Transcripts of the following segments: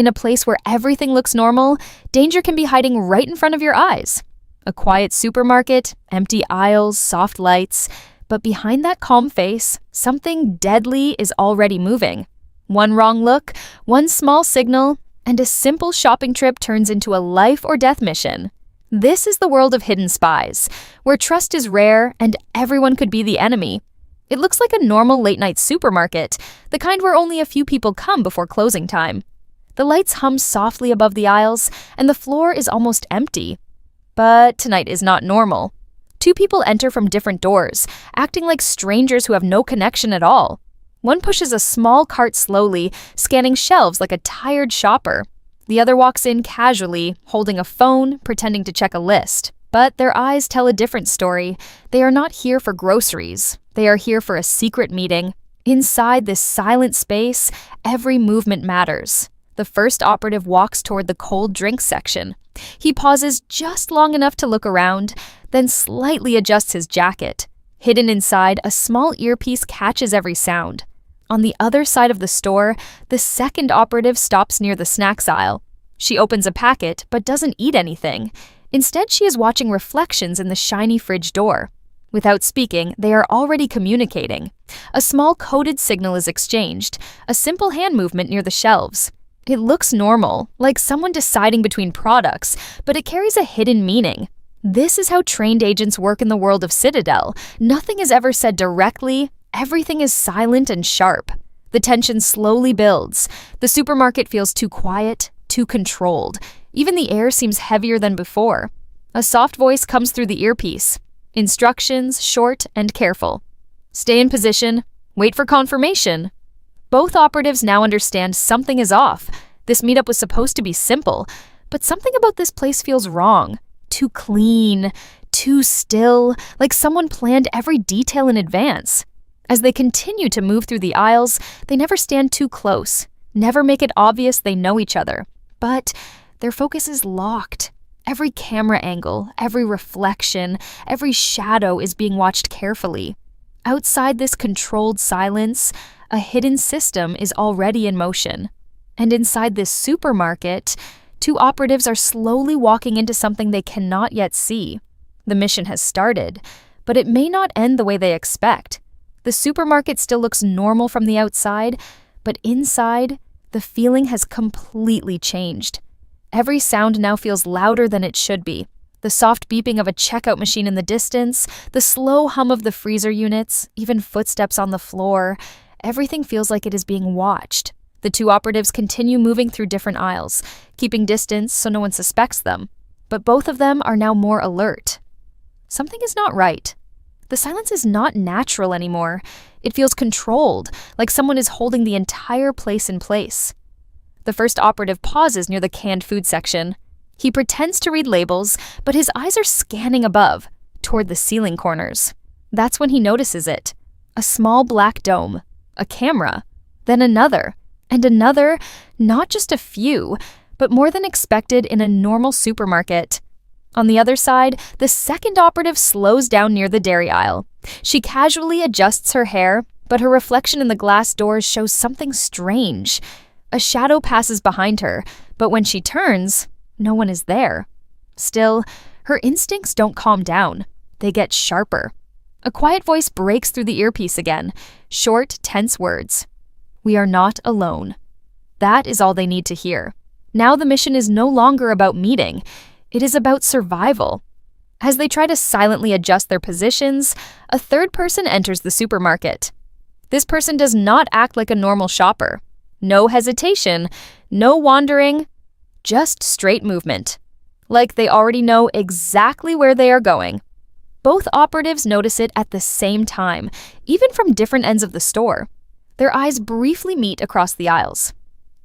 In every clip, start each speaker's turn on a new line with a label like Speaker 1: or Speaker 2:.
Speaker 1: In a place where everything looks normal, danger can be hiding right in front of your eyes. A quiet supermarket, empty aisles, soft lights. But behind that calm face, something deadly is already moving. One wrong look, one small signal, and a simple shopping trip turns into a life or death mission. This is the world of hidden spies, where trust is rare and everyone could be the enemy. It looks like a normal late-night supermarket, the kind where only a few people come before closing time. The lights hum softly above the aisles, and the floor is almost empty. But tonight is not normal. Two people enter from different doors, acting like strangers who have no connection at all. One pushes a small cart slowly, scanning shelves like a tired shopper. The other walks in casually, holding a phone, pretending to check a list. But their eyes tell a different story. They are not here for groceries. They are here for a secret meeting. Inside this silent space, every movement matters. The first operative walks toward the cold drinks section. He pauses just long enough to look around, then slightly adjusts his jacket. Hidden inside, a small earpiece catches every sound. On the other side of the store, the second operative stops near the snacks aisle. She opens a packet, but doesn't eat anything. Instead, she is watching reflections in the shiny fridge door. Without speaking, they are already communicating. A small coded signal is exchanged, a simple hand movement near the shelves. It looks normal, like someone deciding between products, but it carries a hidden meaning. This is how trained agents work in the world of Citadel. Nothing is ever said directly. Everything is silent and sharp. The tension slowly builds. The supermarket feels too quiet, too controlled. Even the air seems heavier than before. A soft voice comes through the earpiece. Instructions, short and careful. Stay in position. Wait for confirmation. Both operatives now understand something is off. This meetup was supposed to be simple, but something about this place feels wrong. Too clean, too still, like someone planned every detail in advance. As they continue to move through the aisles, they never stand too close, never make it obvious they know each other. But their focus is locked. Every camera angle, every reflection, every shadow is being watched carefully. Outside this controlled silence, a hidden system is already in motion. And inside this supermarket, two operatives are slowly walking into something they cannot yet see. The mission has started, but it may not end the way they expect. The supermarket still looks normal from the outside, but inside, the feeling has completely changed. Every sound now feels louder than it should be. The soft beeping of a checkout machine in the distance, the slow hum of the freezer units, even footsteps on the floor. Everything feels like it is being watched. The two operatives continue moving through different aisles, keeping distance so no one suspects them. But both of them are now more alert. Something is not right. The silence is not natural anymore. It feels controlled, like someone is holding the entire place in place. The first operative pauses near the canned food section. He pretends to read labels, but his eyes are scanning above, toward the ceiling corners. That's when he notices it. A small black dome. A camera. Then another. And another. Not just a few, but more than expected in a normal supermarket. On the other side, the second operative slows down near the dairy aisle. She casually adjusts her hair, but her reflection in the glass doors shows something strange. A shadow passes behind her, but when she turns, no one is there. Still, her instincts don't calm down. They get sharper. A quiet voice breaks through the earpiece again. Short, tense words. "We are not alone." That is all they need to hear. Now the mission is no longer about meeting. It is about survival. As they try to silently adjust their positions, a third person enters the supermarket. This person does not act like a normal shopper. No hesitation, no wandering, just straight movement. Like they already know exactly where they are going. Both operatives notice it at the same time, even from different ends of the store. Their eyes briefly meet across the aisles.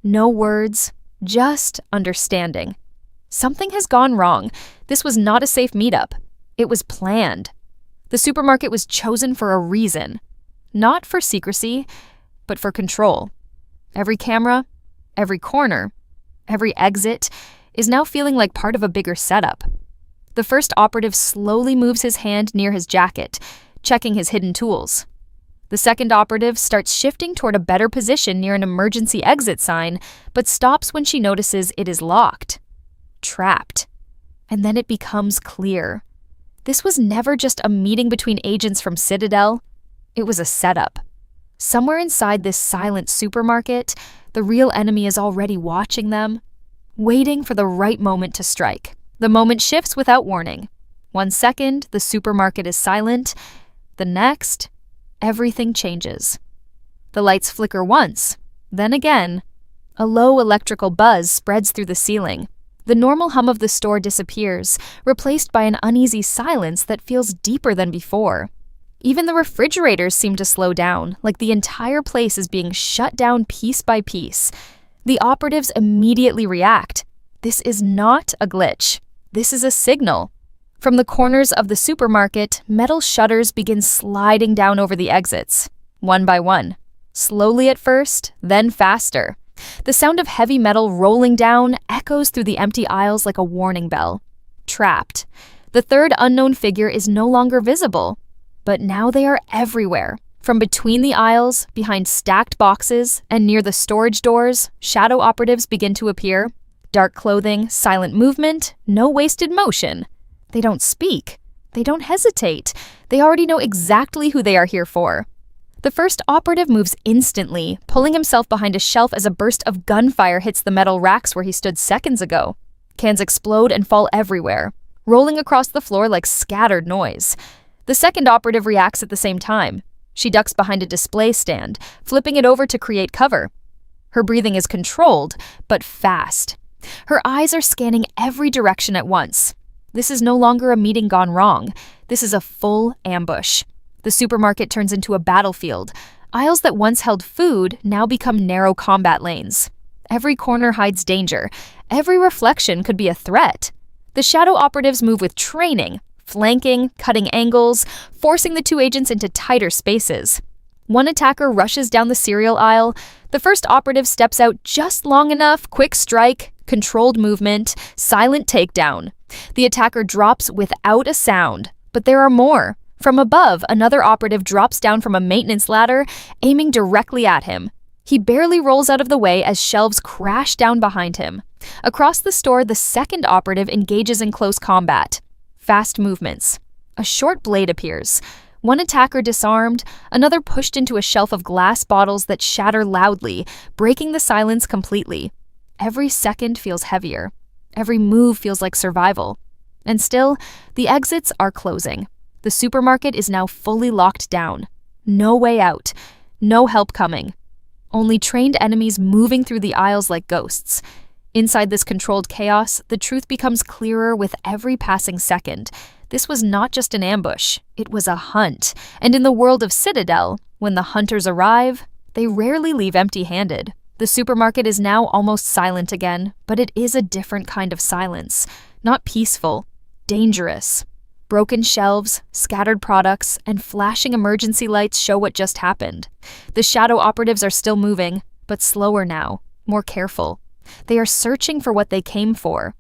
Speaker 1: No words, just understanding. Something has gone wrong. This was not a safe meetup. It was planned. The supermarket was chosen for a reason. Not for secrecy, but for control. Every camera, every corner, every exit is now feeling like part of a bigger setup. The first operative slowly moves his hand near his jacket, checking his hidden tools. The second operative starts shifting toward a better position near an emergency exit sign, but stops when she notices it is locked. Trapped. And then it becomes clear. This was never just a meeting between agents from Citadel. It was a setup. Somewhere inside this silent supermarket, the real enemy is already watching them, waiting for the right moment to strike. The moment shifts without warning. 1 second, the supermarket is silent. The next, everything changes. The lights flicker once, then again. A low electrical buzz spreads through the ceiling. The normal hum of the store disappears, replaced by an uneasy silence that feels deeper than before. Even the refrigerators seem to slow down, like the entire place is being shut down piece by piece. The operatives immediately react. This is not a glitch. This is a signal. From the corners of the supermarket, metal shutters begin sliding down over the exits, one by one. Slowly at first, then faster. The sound of heavy metal rolling down echoes through the empty aisles like a warning bell. Trapped. The third unknown figure is no longer visible. But now they are everywhere. From between the aisles, behind stacked boxes, and near the storage doors, shadow operatives begin to appear. Dark clothing, silent movement, no wasted motion. They don't speak. They don't hesitate. They already know exactly who they are here for. The first operative moves instantly, pulling himself behind a shelf as a burst of gunfire hits the metal racks where he stood seconds ago. Cans explode and fall everywhere, rolling across the floor like scattered noise. The second operative reacts at the same time. She ducks behind a display stand, flipping it over to create cover. Her breathing is controlled, but fast. Her eyes are scanning every direction at once. This is no longer a meeting gone wrong. This is a full ambush. The supermarket turns into a battlefield. Aisles that once held food now become narrow combat lanes. Every corner hides danger. Every reflection could be a threat. The shadow operatives move with training, flanking, cutting angles, forcing the two agents into tighter spaces. One attacker rushes down the cereal aisle. The first operative steps out just long enough, quick strike, controlled movement, silent takedown. The attacker drops without a sound, but there are more. From above, another operative drops down from a maintenance ladder, aiming directly at him. He barely rolls out of the way as shelves crash down behind him. Across the store, the second operative engages in close combat. Fast movements. A short blade appears. One attacker disarmed, another pushed into a shelf of glass bottles that shatter loudly, breaking the silence completely. Every second feels heavier. Every move feels like survival. And still, the exits are closing. The supermarket is now fully locked down. No way out. No help coming. Only trained enemies moving through the aisles like ghosts. Inside this controlled chaos, the truth becomes clearer with every passing second. This was not just an ambush. It was a hunt. And in the world of Citadel, when the hunters arrive, they rarely leave empty-handed. The supermarket is now almost silent again, but it is a different kind of silence. Not peaceful. Dangerous. Broken shelves, scattered products, and flashing emergency lights show what just happened. The shadow operatives are still moving, but slower now, more careful. They are searching for what they came for,